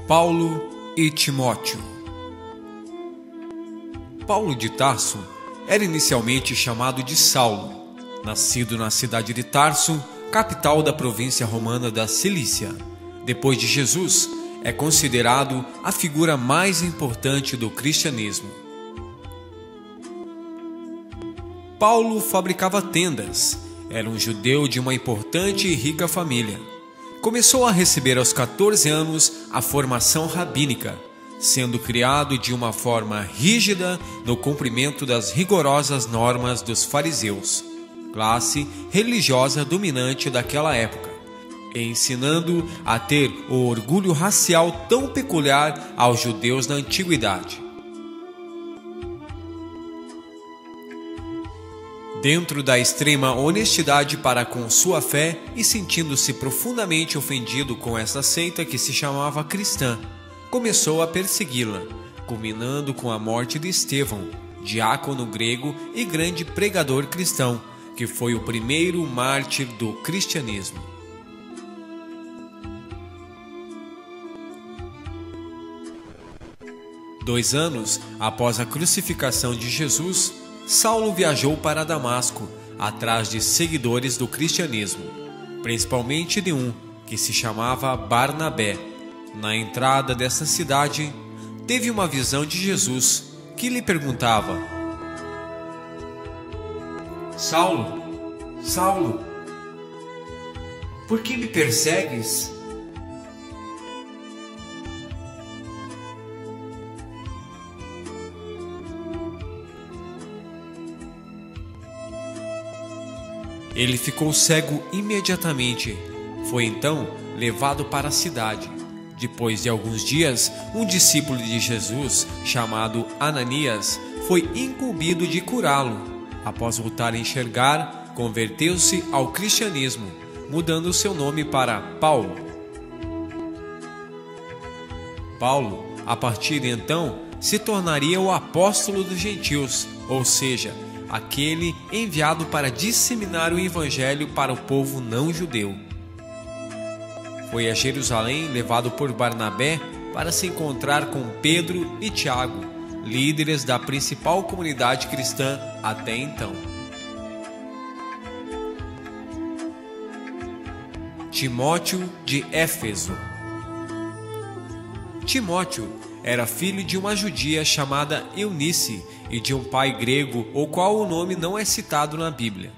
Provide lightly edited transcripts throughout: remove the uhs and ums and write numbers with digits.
Paulo e Timóteo. Paulo de Tarso era inicialmente chamado de Saulo, nascido na cidade de Tarso, capital da província romana da Cilícia. Depois de Jesus, é considerado a figura mais importante do cristianismo. Paulo fabricava tendas, era um judeu de uma importante e rica família. Começou a receber aos 14 anos a formação rabínica, sendo criado de uma forma rígida no cumprimento das rigorosas normas dos fariseus, classe religiosa dominante daquela época, ensinando a ter o orgulho racial tão peculiar aos judeus na antiguidade. Dentro da extrema honestidade para com sua fé e sentindo-se profundamente ofendido com esta seita que se chamava cristã, começou a persegui-la, culminando com a morte de Estevão, diácono grego e grande pregador cristão, que foi o primeiro mártir do cristianismo. Dois anos após a crucificação de Jesus, Saulo viajou para Damasco, atrás de seguidores do cristianismo, principalmente de um que se chamava Barnabé. Na entrada dessa cidade, teve uma visão de Jesus, que lhe perguntava: Saulo, Saulo, por que me persegues? Ele ficou cego imediatamente. Foi então levado para a cidade. Depois de alguns dias, um discípulo de Jesus, chamado Ananias, foi incumbido de curá-lo. Após voltar a enxergar, converteu-se ao cristianismo, mudando seu nome para Paulo. Paulo, a partir de então, se tornaria o apóstolo dos gentios, ou seja, aquele enviado para disseminar o evangelho para o povo não judeu. Foi a Jerusalém levado por Barnabé para se encontrar com Pedro e Tiago, líderes da principal comunidade cristã até então. Timóteo de Éfeso. Timóteo era filho de uma judia chamada Eunice e de um pai grego, o qual o nome não é citado na Bíblia.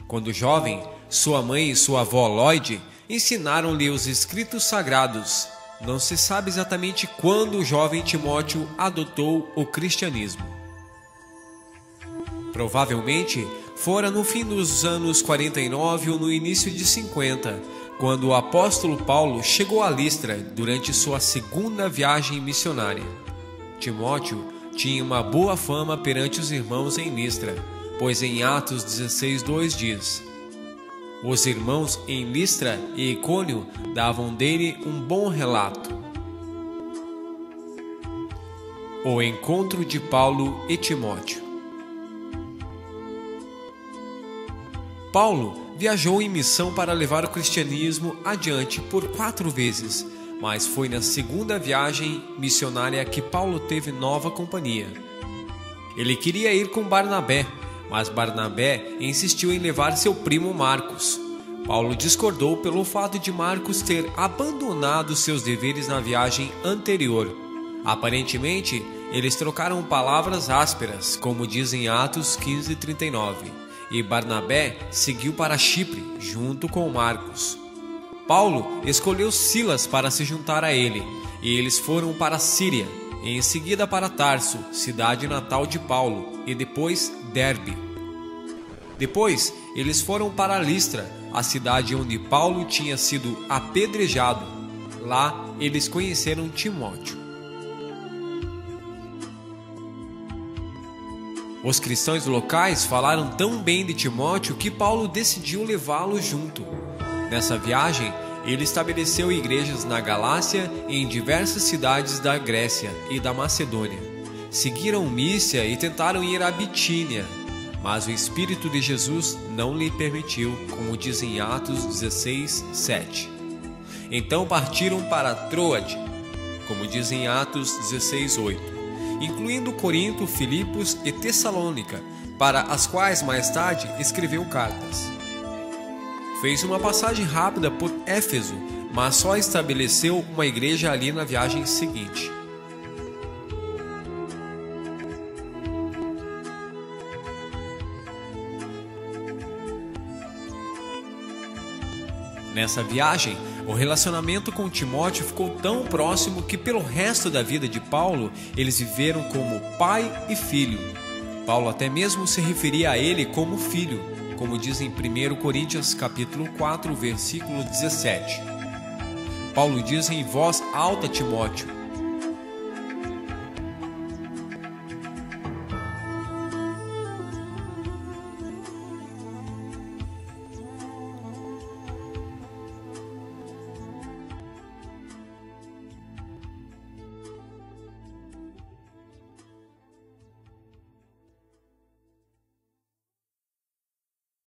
Quando jovem, sua mãe e sua avó Lloyd ensinaram-lhe os escritos sagrados. Não se sabe exatamente quando o jovem Timóteo adotou o cristianismo. Provavelmente fora no fim dos anos 49 ou no início de 50, quando o apóstolo Paulo chegou a Listra durante sua segunda viagem missionária. Timóteo tinha uma boa fama perante os irmãos em Listra, pois em Atos 16:2 diz: os irmãos em Listra e Icônio davam dele um bom relato. O encontro de Paulo e Timóteo. Paulo viajou em missão para levar o cristianismo adiante por 4 vezes, mas foi na segunda viagem missionária que Paulo teve nova companhia. Ele queria ir com Barnabé, mas Barnabé insistiu em levar seu primo Marcos. Paulo discordou pelo fato de Marcos ter abandonado seus deveres na viagem anterior. Aparentemente, eles trocaram palavras ásperas, como diz em Atos 15:39, e Barnabé seguiu para Chipre junto com Marcos. Paulo escolheu Silas para se juntar a ele, e eles foram para a Síria, e em seguida para Tarso, cidade natal de Paulo, e depois Derbe. Depois, eles foram para Listra, a cidade onde Paulo tinha sido apedrejado. Lá, eles conheceram Timóteo. Os cristãos locais falaram tão bem de Timóteo que Paulo decidiu levá-lo junto. Nessa viagem, ele estabeleceu igrejas na Galácia e em diversas cidades da Grécia e da Macedônia. Seguiram Mícia e tentaram ir a Bitínia, mas o Espírito de Jesus não lhe permitiu, como diz em Atos 16:7. Então partiram para Troade, como diz em Atos 16:8, incluindo Corinto, Filipos e Tessalônica, para as quais mais tarde escreveu cartas. Fez uma passagem rápida por Éfeso, mas só estabeleceu uma igreja ali na viagem seguinte. Nessa viagem, o relacionamento com Timóteo ficou tão próximo que pelo resto da vida de Paulo, eles viveram como pai e filho. Paulo até mesmo se referia a ele como filho, como diz em 1 Coríntios capítulo 4, versículo 17. Paulo diz em voz alta a Timóteo: